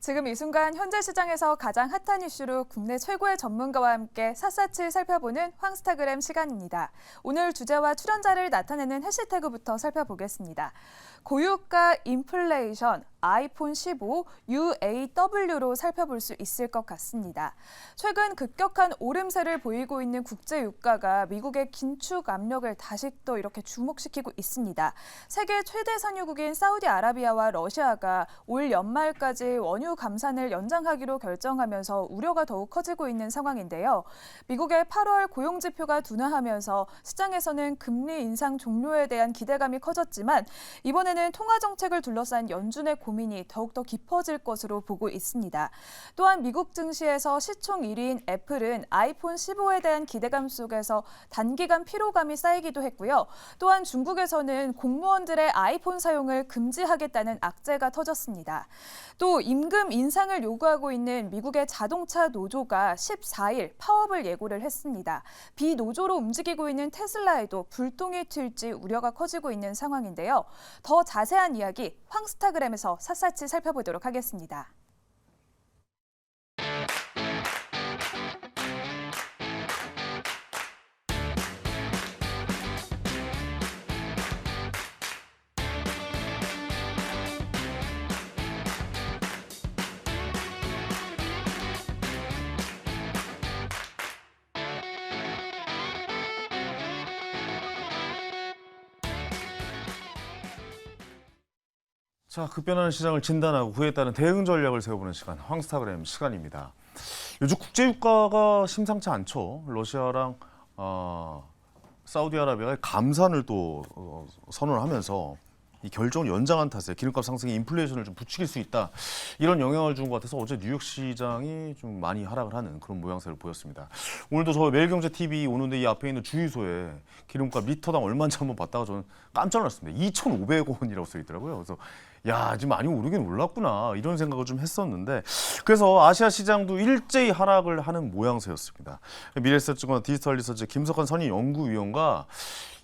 지금 이 순간 현재 시장에서 가장 핫한 이슈로 국내 최고의 전문가와 함께 샅샅이 살펴보는 황스타그램 시간입니다. 오늘 주제와 출연자를 나타내는 해시태그부터 살펴보겠습니다. 고유가 인플레이션, 아이폰 15, UAW로 살펴볼 수 있을 것 같습니다. 최근 급격한 오름세를 보이고 있는 국제 유가가 미국의 긴축 압력을 다시 또 이렇게 주목시키고 있습니다. 세계 최대 산유국인 사우디아라비아와 러시아가 올 연말까지 원유 감산을 연장하기로 결정하면서 우려가 더욱 커지고 있는 상황인데요. 미국의 8월 고용 지표가 둔화하면서 시장에서는 금리 인상 종료에 대한 기대감이 커졌지만 이번에는 통화 정책을 둘러싼 연준의 고민이 더욱더 깊어질 것으로 보고 있습니다. 또한 미국 증시에서 시총 1위인 애플은 아이폰 15에 대한 기대감 속에서 단기간 피로감이 쌓이기도 했고요. 또한 중국에서는 공무원들의 아이폰 사용을 금지하겠다는 악재가 터졌습니다. 또 임금 인상을 요구하고 있는 미국의 자동차 노조가 14일 파업을 예고를 했습니다. 비노조로 움직이고 있는 테슬라에도 불똥이 튈지 우려가 커지고 있는 상황인데요. 더 자세한 이야기 황스타그램에서 샅샅이 살펴보도록 하겠습니다. 자, 급변하는 시장을 진단하고 그에 따른 대응 전략을 세워보는 시간, 황스타그램 시간입니다. 요즘 국제 유가가 심상치 않죠. 러시아랑 사우디아라비아가 감산을 또 선언하면서 이 결정을 연장한 탓에 기름값 상승이 인플레이션을 좀 부추길 수 있다. 이런 영향을 준 것 같아서 어제 뉴욕 시장이 좀 많이 하락을 하는 그런 모양새를 보였습니다. 오늘도 저 매일경제TV 오는데 이 앞에 있는 주유소에 기름값 리터당 얼마인지 한번 봤다가 저는 깜짝 놀랐습니다. 2,500원이라고 써 있더라고요. 그래서 야, 지금 많이 오르긴 올랐구나 이런 생각을 좀 했었는데 그래서 아시아 시장도 일제히 하락을 하는 모양새였습니다. 미래에셋증권 디지털리서치 김석환 선임 연구위원과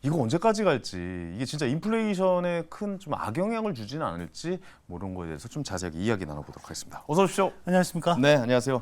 이거 언제까지 갈지 이게 진짜 인플레이션에 큰 좀 악영향을 주지는 않을지 뭐 이런 거에 대해서 좀 자세하게 이야기 나눠보도록 하겠습니다. 어서 오십시오. 안녕하십니까? 네, 안녕하세요.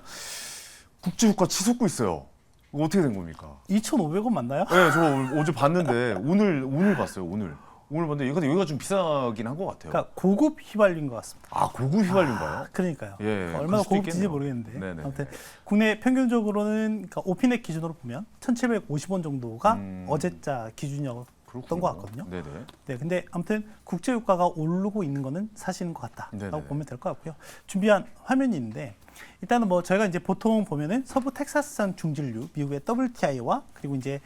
국제유가 치솟고 있어요. 이거 어떻게 된 겁니까? 2,500원 맞나요? 네, 저 어제 봤는데 오늘 봤어요. 오늘 봤는데 여기가 좀 비싸긴 한 것 같아요. 그러니까 고급 휘발유인 것 같습니다. 아, 고급 휘발유인가요? 그러니까요. 예, 얼마나 그럴 수도 고급진지 있겠네요. 모르겠는데 네네. 아무튼 국내 평균적으로는 그러니까 오피넷 기준으로 보면 1,750원 정도가 어제자 기준이었던 것 같거든요. 네네. 네, 근데 아무튼 국제 유가가 오르고 있는 거는 사실인 것 같다라고 네네. 보면 될 것 같고요. 준비한 화면이 있는데 일단은 뭐 저희가 이제 보통 보면은 서부 텍사스산 중진류 미국의 WTI와 그리고 이제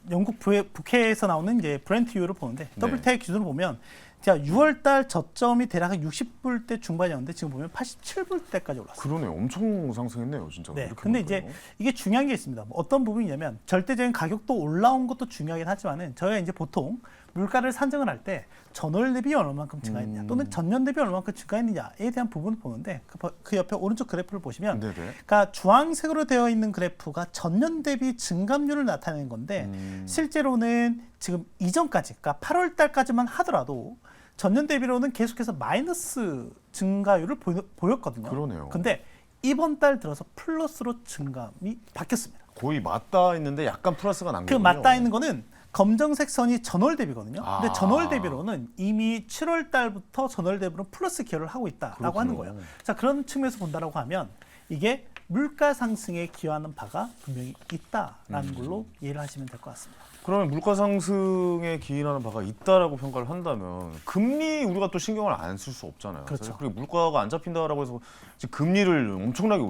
영국 북해에서 나오는 이제 브렌트유를 보는데 네. WTI 기준으로 보면 자 6월달 저점이 대략 한 60불대 중반이었는데 지금 보면 87불대까지 올랐어요. 그러네요. 엄청 상승했네요, 진짜. 네. 이렇게 근데 보니까요. 이제 이게 중요한 게 있습니다. 뭐 어떤 부분이냐면 절대적인 가격도 올라온 것도 중요하긴 하지만은 저희가 이제 보통 물가를 산정을 할 때 전월 대비 얼마만큼 증가했냐 또는 전년 대비 얼마만큼 증가했느냐에 대한 부분을 보는데 그 옆에 오른쪽 그래프를 보시면 네네. 그러니까 주황색으로 되어 있는 그래프가 전년 대비 증감률을 나타내는 건데 실제로는 지금 이전까지 그러니까 8월 달까지만 하더라도 전년 대비로는 계속해서 마이너스 증가율을 보였거든요. 그러네요. 근데 이번 달 들어서 플러스로 증감이 바뀌었습니다. 거의 맞닿아 있는데 약간 플러스가 난 그 거군요. 맞닿아 있는 거는 검정색 선이 전월 대비거든요. 아. 근데 전월 대비로는 이미 7월 달부터 전월 대비로 플러스 기여를 하고 있다라고 하는 그렇군요. 거예요. 자, 그런 측면에서 본다라고 하면 이게 물가 상승에 기여하는 바가 분명히 있다라는 걸로 이해를 하시면 될 것 같습니다. 그러면 물가 상승에 기인하는 바가 있다라고 평가를 한다면 금리 우리가 또 신경을 안 쓸 수 없잖아요. 그렇죠. 그리고 물가가 안 잡힌다라고 해서 지금 금리를 엄청나게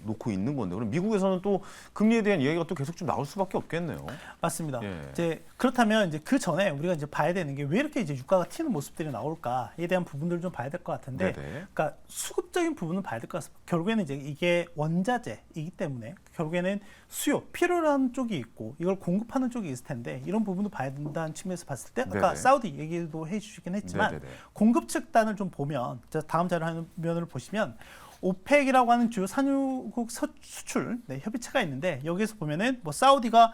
놓고 있는 건데 그럼 미국에서는 또 금리에 대한 이야기가 또 계속 좀 나올 수밖에 없겠네요. 맞습니다. 예. 이제 그렇다면 이제 그 전에 우리가 이제 봐야 되는 게 왜 이렇게 이제 유가가 튀는 모습들이 나올까에 대한 부분들을 좀 봐야 될 것 같은데, 네네. 그러니까 수급적인 부분은 봐야 될 것 같습니다. 결국에는 이제 이게 원자재이기 때문에 결국에는 수요, 필요한 쪽이 있고 이걸 공급하는 쪽이 있을 텐데 이런 부분도 봐야 된다는 측면에서 봤을 때 아까 네네. 사우디 얘기도 해주시긴 했지만 네네네. 공급 측 단을 좀 보면 다음 자료화면을 보시면. 오펙이라고 하는 주요 산유국 수출 협의체가 있는데 여기에서 보면은 뭐 사우디가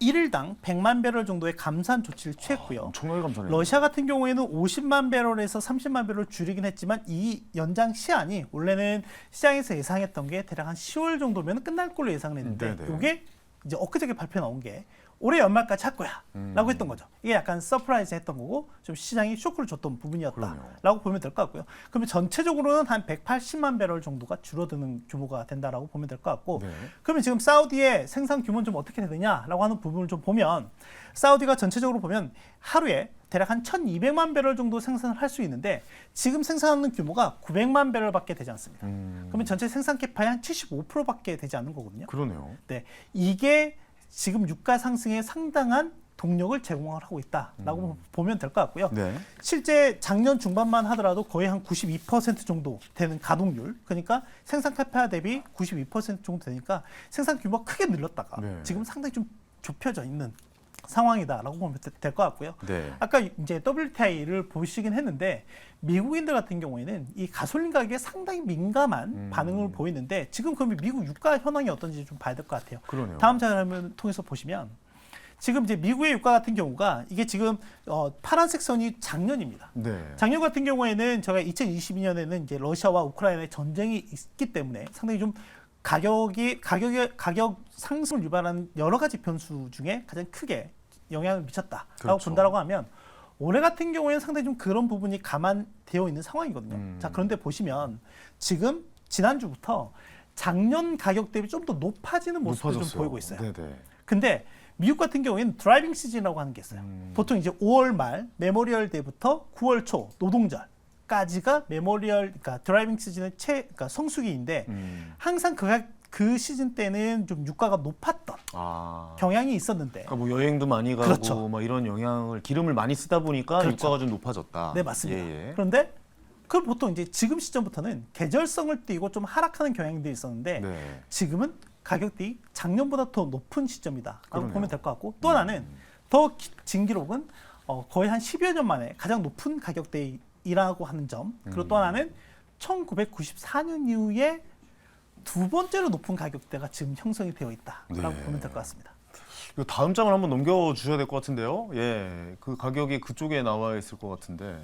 일일당 100만 배럴 정도의 감산 조치를 취했고요. 엄청나게 감사해요. 러시아 같은 경우에는 50만 배럴에서 30만 배럴 줄이긴 했지만 이 연장 시한이 원래는 시장에서 예상했던 게 대략 한 10월 정도면 끝날 걸로 예상을 했는데 네네. 이게 이제 엊그저께 발표 나온 게 올해 연말까지 할 거야 라고 했던 거죠. 이게 약간 서프라이즈 했던 거고 좀 시장이 쇼크를 줬던 부분이었다라고 보면 될 것 같고요. 그러면 전체적으로는 한 180만 배럴 정도가 줄어드는 규모가 된다라고 보면 될 것 같고 네. 그러면 지금 사우디의 생산 규모는 좀 어떻게 되느냐라고 하는 부분을 좀 보면 사우디가 전체적으로 보면 하루에 대략 한 1,200만 배럴 정도 생산을 할 수 있는데 지금 생산하는 규모가 900만 배럴밖에 되지 않습니다. 그러면 전체 생산 캐파의 한 75%밖에 되지 않는 거거든요. 그러네요. 네, 이게 지금 유가 상승에 상당한 동력을 제공을 하고 있다라고 보면 될 것 같고요. 네. 실제 작년 중반만 하더라도 거의 한 92% 정도 되는 가동률, 그러니까 생산 캐파 대비 92% 정도 되니까 생산 규모가 크게 늘렸다가 네. 지금 상당히 좀 좁혀져 있는 상황이다라고 보면 될 것 같고요. 네. 아까 이제 WTI를 보시긴 했는데 미국인들 같은 경우에는 이 가솔린 가격에 상당히 민감한 반응을 보이는데 지금 그러면 미국 유가 현황이 어떤지 좀 봐야 될 것 같아요. 그러네요. 다음 자료를 통해서 보시면 지금 이제 미국의 유가 같은 경우가 이게 지금 파란색 선이 작년입니다. 네. 작년 같은 경우에는 제가 2022년에는 이제 러시아와 우크라이나의 전쟁이 있기 때문에 상당히 좀 가격 상승을 유발하는 여러 가지 변수 중에 가장 크게 영향을 미쳤다라고 그렇죠. 본다라고 하면 올해 같은 경우에는 상당히 좀 그런 부분이 감안되어 있는 상황이거든요. 자, 그런데 보시면 지금 지난주부터 작년 가격 대비 좀 더 높아지는 모습을 좀 보이고 있어요. 네네. 근데 미국 같은 경우에는 드라이빙 시즌이라고 하는 게 있어요. 보통 이제 5월 말 메모리얼 데이부터 9월 초 노동절까지가 메모리얼, 그러니까 드라이빙 시즌의 그러니까 성수기인데 항상 그 시즌 때는 좀 유가가 높았던 경향이 있었는데. 그러니까 뭐 여행도 많이 가고 그렇죠. 막 이런 영향을 기름을 많이 쓰다 보니까 그렇죠. 유가가 좀 높아졌다. 네, 맞습니다. 예, 예. 그런데 그 보통 이제 지금 시점부터는 계절성을 띠고 좀 하락하는 경향들이 있었는데 네. 지금은 가격대이 작년보다 더 높은 시점이다라고 그러네요. 보면 될 것 같고 또 하나는 더 긴 기록은 거의 한 10여 년 만에 가장 높은 가격대이라고 하는 점 그리고 또 하나는 1994년 이후에 두 번째로 높은 가격대가 지금 형성이 되어 있다라고 네. 보면 될 것 같습니다. 이거 다음 장을 한번 넘겨주셔야 될 것 같은데요. 예, 그 가격이 그쪽에 나와 있을 것 같은데.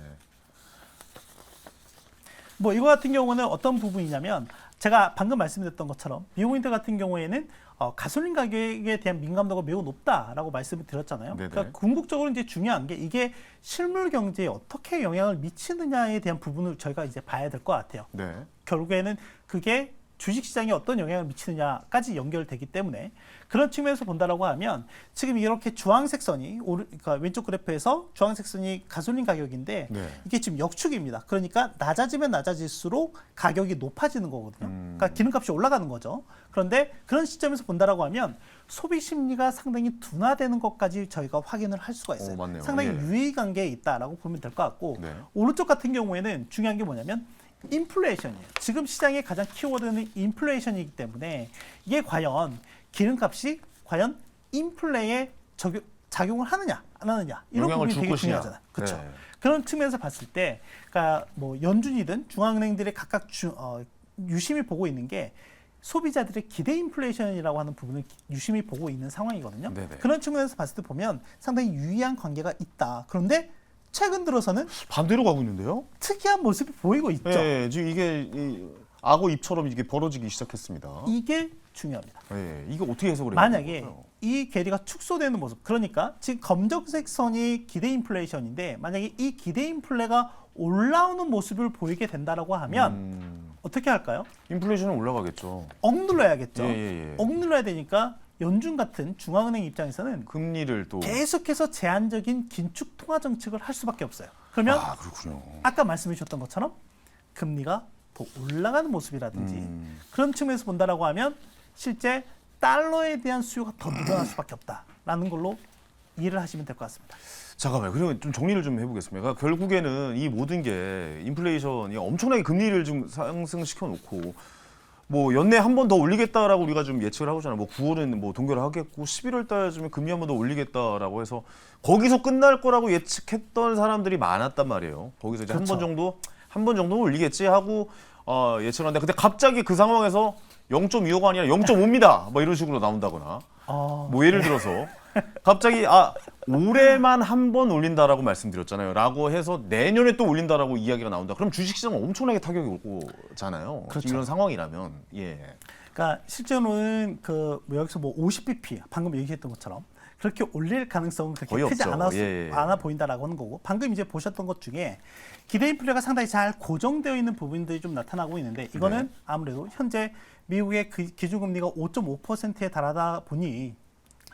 뭐 이거 같은 경우는 어떤 부분이냐면 제가 방금 말씀드렸던 것처럼 미국인들 같은 경우에는 가솔린 가격에 대한 민감도가 매우 높다라고 말씀을 드렸잖아요. 네네. 그러니까 궁극적으로 이제 중요한 게 이게 실물 경제에 어떻게 영향을 미치느냐에 대한 부분을 저희가 이제 봐야 될 것 같아요. 네. 결국에는 그게 주식시장에 어떤 영향을 미치느냐까지 연결되기 때문에 그런 측면에서 본다라고 하면 지금 이렇게 주황색 선이 그러니까 왼쪽 그래프에서 주황색 선이 가솔린 가격인데 네. 이게 지금 역축입니다. 그러니까 낮아지면 낮아질수록 가격이 높아지는 거거든요. 그러니까 기름값이 올라가는 거죠. 그런데 그런 시점에서 본다라고 하면 소비 심리가 상당히 둔화되는 것까지 저희가 확인을 할 수가 있어요. 맞네요. 상당히 예. 유의 관계에 있다라고 보면 될 것 같고 네. 오른쪽 같은 경우에는 중요한 게 뭐냐면 인플레이션이에요. 지금 시장의 가장 키워드는 인플레이션이기 때문에 이게 과연 기름값이 과연 인플레에 작용을 하느냐 안 하느냐 이런 영향을 부분이 줄 되게 것이냐. 중요하잖아요. 그렇죠. 네. 그런 측면에서 봤을 때, 그러니까 뭐 연준이든 중앙은행들이 각각 유심히 보고 있는 게 소비자들의 기대 인플레이션이라고 하는 부분을 유심히 보고 있는 상황이거든요. 네네. 그런 측면에서 봤을 때 보면 상당히 유의한 관계가 있다. 그런데 최근 들어서는 반대로 가고 있는데요. 특이한 모습이 보이고 있죠. 예, 지금 이게 악어 입처럼 이게 벌어지기 시작했습니다. 이게 중요합니다. 예, 이게 어떻게 해석을 해야 만약에 되는 거죠? 이 괴리가 축소되는 모습, 그러니까 지금 검정색 선이 기대 인플레이션인데 만약에 이 기대 인플레가 올라오는 모습을 보이게 된다라고 하면 어떻게 할까요? 인플레이션은 올라가겠죠. 억눌러야겠죠. 예. 억눌러야 되니까 연준 같은 중앙은행 입장에서는 금리를 또 계속해서 제한적인 긴축 통화 정책을 할 수밖에 없어요. 그러면 그렇군요. 아까 말씀해 주셨던 것처럼 금리가 더 올라가는 모습이라든지 그런 측면에서 본다라고 하면 실제 달러에 대한 수요가 더 늘어날 수밖에 없다라는 걸로 이해를 하시면 될 것 같습니다. 잠깐만요. 그러면 좀 정리를 좀 해보겠습니다. 그러니까 결국에는 이 모든 게 인플레이션이 엄청나게 금리를 좀 상승시켜 놓고 뭐 연내 한 번 더 올리겠다라고 우리가 좀 예측을 하고잖아요. 뭐 9월은 뭐 동결을 하겠고 11월 달쯤에 금리 한 번 더 올리겠다라고 해서 거기서 끝날 거라고 예측했던 사람들이 많았단 말이에요. 거기서 이제 그렇죠. 한 번 정도 올리겠지 하고 예측을 하는데 근데 갑자기 그 상황에서 0.25가 아니라 0.5입니다. 뭐 이런 식으로 나온다거나 뭐 예를 들어서 갑자기 올해만 한 번 올린다라고 말씀드렸잖아요. 라고 해서 내년에 또 올린다라고 이야기가 나온다. 그럼 주식시장은 엄청나게 타격이 오잖아요. 그렇죠. 이런 상황이라면. 예. 그러니까 실제로는 뭐 여기서 뭐 50bp 방금 얘기했던 것처럼 그렇게 올릴 가능성은 그렇게 거의 크지 없죠. 예. 않아 보인다라고 하는 거고, 방금 이제 보셨던 것 중에 기대 인플레가 상당히 잘 고정되어 있는 부분들이 좀 나타나고 있는데, 이거는 아무래도 현재 미국의 기준금리가 5.5%에 달하다 보니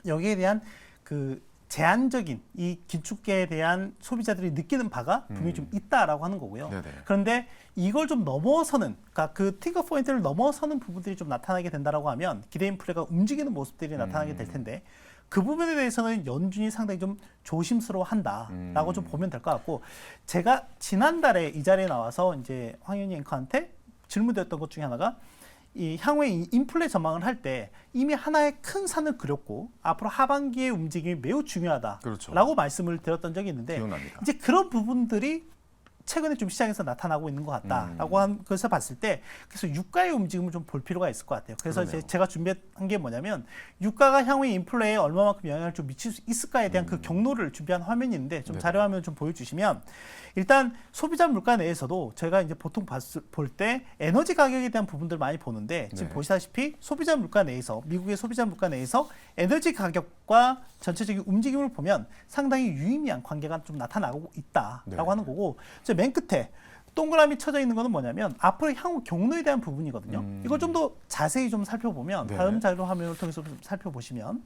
여기에 대한 그 제한적인 이 긴축계에 대한 소비자들이 느끼는 바가 분명히 좀 있다라고 하는 거고요. 네네. 그런데 이걸 좀 넘어서는, 그러니까 그 틱업 포인트를 넘어서는 부분들이 좀 나타나게 된다라고 하면 기대 인플레가 움직이는 모습들이 나타나게 될 텐데, 그 부분에 대해서는 연준이 상당히 좀 조심스러워한다라고 좀 보면 될 것 같고, 제가 지난달에 이 자리에 나와서 이제 황현희 앵커한테 질문드렸던 것 중에 하나가, 이 향후에 이 인플레 전망을 할 때 이미 하나의 큰 산을 그렸고 앞으로 하반기의 움직임이 매우 중요하다라고 그렇죠. 말씀을 드렸던 적이 있는데, 기억납니다. 이제 그런 부분들이 최근에 좀 시장에서 나타나고 있는 것 같다라고 한 것을 봤을 때, 그래서 유가의 움직임을 좀 볼 필요가 있을 것 같아요. 그래서 그러네요. 이제 제가 준비한 게 뭐냐면, 유가가 향후에 인플레에 얼마만큼 영향을 좀 미칠 수 있을까에 대한 그 경로를 준비한 화면이 있는데, 좀 네네. 자료 화면 좀 보여주시면, 일단 소비자 물가 내에서도 저희가 이제 보통 볼 때 에너지 가격에 대한 부분들 많이 보는데, 지금 네. 보시다시피 소비자 물가 내에서, 미국의 소비자 물가 내에서 에너지 가격과 전체적인 움직임을 보면 상당히 유의미한 관계가 좀 나타나고 있다라고 네. 하는 거고, 저 맨 끝에 동그라미 쳐져 있는 거는 뭐냐면 앞으로 향후 경로에 대한 부분이거든요. 이걸 좀 더 자세히 좀 살펴보면, 네. 다음 자료 화면을 통해서 좀 살펴보시면,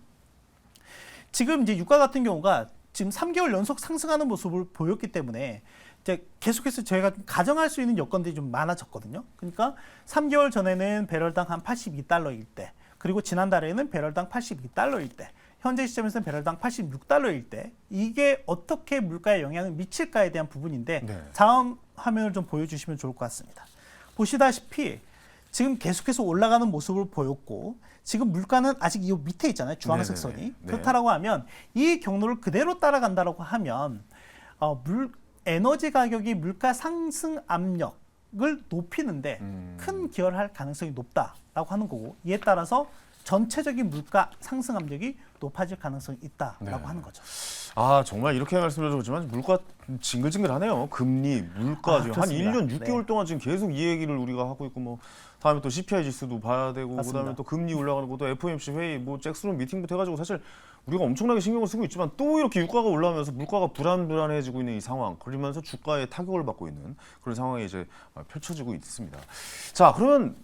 지금 이제 유가 같은 경우가 지금 3개월 연속 상승하는 모습을 보였기 때문에 이제 계속해서 저희가 좀 가정할 수 있는 여건들이 좀 많아졌거든요. 그러니까 3개월 전에는 배럴당 한 82달러일 때, 그리고 지난달에는 배럴당 82달러일 때, 현재 시점에서는 배럴당 86달러일 때, 이게 어떻게 물가에 영향을 미칠까에 대한 부분인데, 네. 다음 화면을 좀 보여주시면 좋을 것 같습니다. 보시다시피 지금 계속해서 올라가는 모습을 보였고, 지금 물가는 아직 이 밑에 있잖아요. 주황색 네네네. 선이. 네. 그렇다라고 하면 이 경로를 그대로 따라간다라고 하면 에너지 가격이 물가 상승 압력을 높이는데 큰 기여를 할 가능성이 높다라고 하는 거고, 이에 따라서 전체적인 물가 상승 압력이 높아질 가능성이 있다라고 네. 하는 거죠. 정말 이렇게 말씀드려보지만 물가 징글징글하네요. 금리, 물가 지금 한 그렇습니다. 1년 6개월 네. 동안 지금 계속 이 얘기를 우리가 하고 있고, 뭐 다음에 또 CPI 지수도 봐야 되고, 맞습니다. 그다음에 또 금리 올라가는 것도 FOMC 회의, 뭐 잭스론 미팅부터 해가지고 사실 우리가 엄청나게 신경을 쓰고 있지만, 또 이렇게 유가가 올라오면서 물가가 불안해지고 있는 이 상황, 그러면서 주가에 타격을 받고 있는 그런 상황이 이제 펼쳐지고 있습니다. 자, 그러면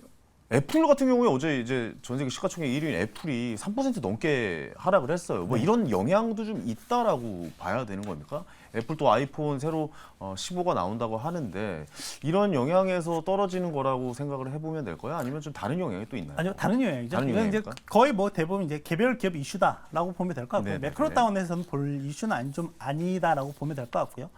애플 같은 경우에 어제 이제 전 세계 시가총액 1위인 애플이 3% 넘게 하락을 했어요. 뭐 이런 영향도 좀 있다라고 봐야 되는 겁니까? 애플 또 아이폰 새로 15가 나온다고 하는데, 이런 영향에서 떨어지는 거라고 생각을 해보면 될까요? 아니면 좀 다른 영향이 또 있나요? 아니요, 다른 영향이죠. 다른 이건 이제 영향입니까? 거의 뭐 대부분 이제 개별 기업 이슈다라고 보면 될 것 같고요. 네네네. 매크로 다운에서는 볼 이슈는 좀 아니다라고 보면 될 것 같고요.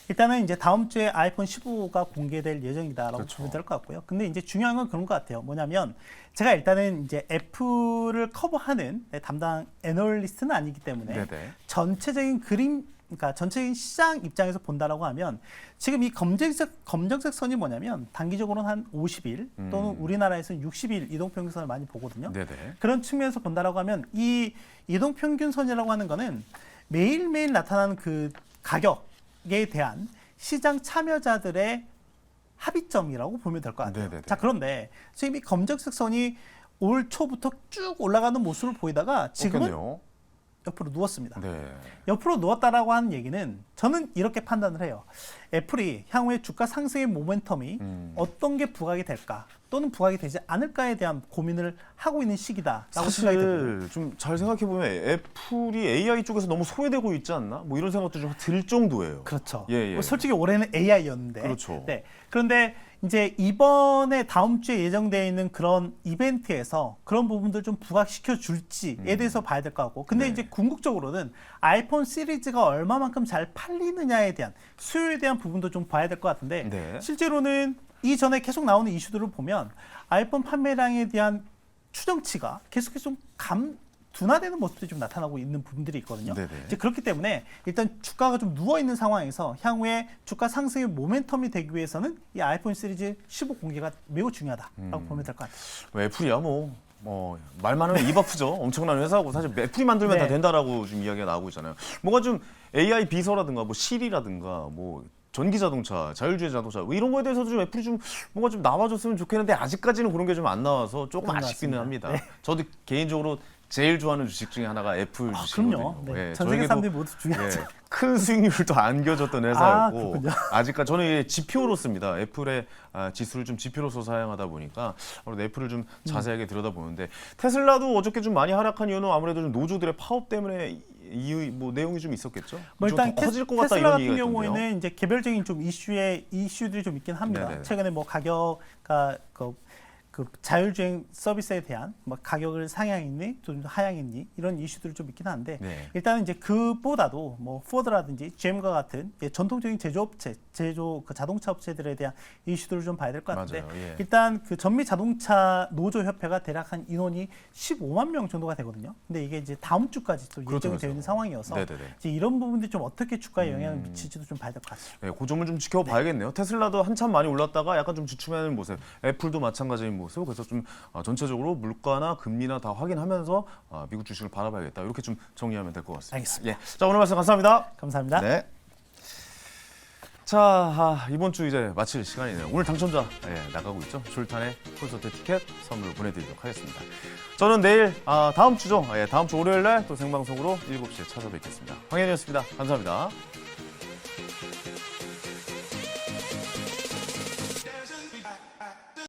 일단은 이제 다음 주에 아이폰 15가 공개될 예정이다라고 그렇죠. 보면 될 것 같고요. 근데 이제 중요한 건 그런 것 같아요. 뭐냐면, 제가 일단은 이제 애플을 커버하는 담당 애널리스트는 아니기 때문에 네네. 전체적인 그러니까 전체적인 시장 입장에서 본다라고 하면, 지금 이 검정색 선이 뭐냐면 단기적으로는 한 50일 또는 우리나라에서는 60일 이동평균선을 많이 보거든요. 네네. 그런 측면에서 본다라고 하면, 이 이동평균선이라고 하는 거는 매일매일 나타나는 그 가격에 대한 시장 참여자들의 합의점이라고 보면 될 것 같아요. 네네네. 자, 그런데 지금 이 검정색 선이 올 초부터 쭉 올라가는 모습을 보이다가 지금은 없겠네요. 옆으로 누웠습니다. 네. 옆으로 누웠다라고 하는 얘기는, 저는 이렇게 판단을 해요. 애플이 향후에 주가 상승의 모멘텀이 어떤 게 부각이 될까, 또는 부각이 되지 않을까에 대한 고민을 하고 있는 시기다라고 생각이 듭니다. 사실 좀 잘 생각해 보면 애플이 AI 쪽에서 너무 소외되고 있지 않나? 뭐 이런 생각도 좀 들 정도예요. 그렇죠. 예, 예. 뭐 솔직히 올해는 AI였는데. 그렇죠. 네. 그런데 이제 이번에 다음 주에 예정되어 있는 그런 이벤트에서 그런 부분들 좀 부각시켜 줄지에 대해서 봐야 될 것 같고, 근데 네. 이제 궁극적으로는 아이폰 시리즈가 얼마만큼 잘 팔리느냐에 대한 수요에 대한 부분도 좀 봐야 될 것 같은데, 네. 실제로는 이전에 계속 나오는 이슈들을 보면 아이폰 판매량에 대한 추정치가 계속해서 좀 둔화되는 모습들이 좀 나타나고 있는 부분들이 있거든요. 네네. 이제 그렇기 때문에 일단 주가가 좀 누워 있는 상황에서 향후에 주가 상승의 모멘텀이 되기 위해서는 이 아이폰 시리즈 15 공개가 매우 중요하다라고 보면 될 것 같아요. 애플이야 뭐 말만 하면 입 아프죠. 엄청난 회사고 사실 애플이 만들면 네. 다 된다라고 지금 이야기가 나오고 있잖아요. 뭔가 좀 AI 비서라든가 뭐 시리라든가 뭐 전기 자동차, 자율주행 자동차 뭐 이런 거에 대해서도 좀 애플이 좀 뭔가 좀 나와줬으면 좋겠는데 아직까지는 그런 게 좀 안 나와서 조금 그런 것 아쉽기는 같습니다. 합니다. 저도 개인적으로 제일 좋아하는 주식 중에 하나가 애플 주식이거든요. 그럼요. 네. 예, 전 세계 저에게도 사람들이 모두 중요하죠. 큰 수익률도 안겨줬던 회사였고 그렇군요. 아직까지 저는 이게 지표로 씁니다. 애플의 지수를 좀 지표로서 사용하다 보니까 아무래도 애플을 좀 자세하게 들여다보는데 테슬라도 어저께 좀 많이 하락한 이유는 아무래도 좀 노조들의 파업 때문에 이유 뭐 내용이 좀 있었겠죠. 뭐 좀 일단 더 커질 것 같다 테슬라 이런 같은 얘기가 있던데요. 경우에는 이제 개별적인 좀 이슈들이 좀 있긴 합니다. 네네네. 최근에 뭐 가격가 그 자율주행 서비스에 대한 뭐 가격을 상향했니 또는 하향했니 이런 이슈들이 좀 있긴 한데 네. 일단은 이제 그보다도 뭐 포드라든지 GM과 같은 전통적인 제조업체, 그 자동차 업체들에 대한 이슈들을 좀 봐야 될 것 같은데 맞아요. 예. 일단 그 전미 자동차 노조 협회가 대략 한 인원이 15만 명 정도가 되거든요. 근데 이게 이제 다음 주까지 또 예정이 되어 있는 상황이어서 네네네. 이제 이런 부분들이 좀 어떻게 주가에 영향을 미칠지도 좀 봐야 될 것 같습니다. 네, 그 점을 좀 지켜봐야겠네요. 테슬라도 한참 많이 올랐다가 약간 좀 주춤하는 모습, 애플도 마찬가지인 모습. 그래서 좀 전체적으로 물가나 금리나 다 확인하면서 미국 주식을 바라봐야겠다. 이렇게 좀 정리하면 될 것 같습니다. 알겠습니다. 예, 자 오늘 말씀 감사합니다. 감사합니다. 네. 자 이번 주 이제 마칠 시간이네요. 오늘 당첨자 나가고 있죠. 졸탄의 콘서트 티켓 선물로 보내드리도록 하겠습니다. 저는 내일 다음 주죠. 다음 주 월요일 날 또 생방송으로 7시에 찾아뵙겠습니다. 황현이었습니다. 감사합니다.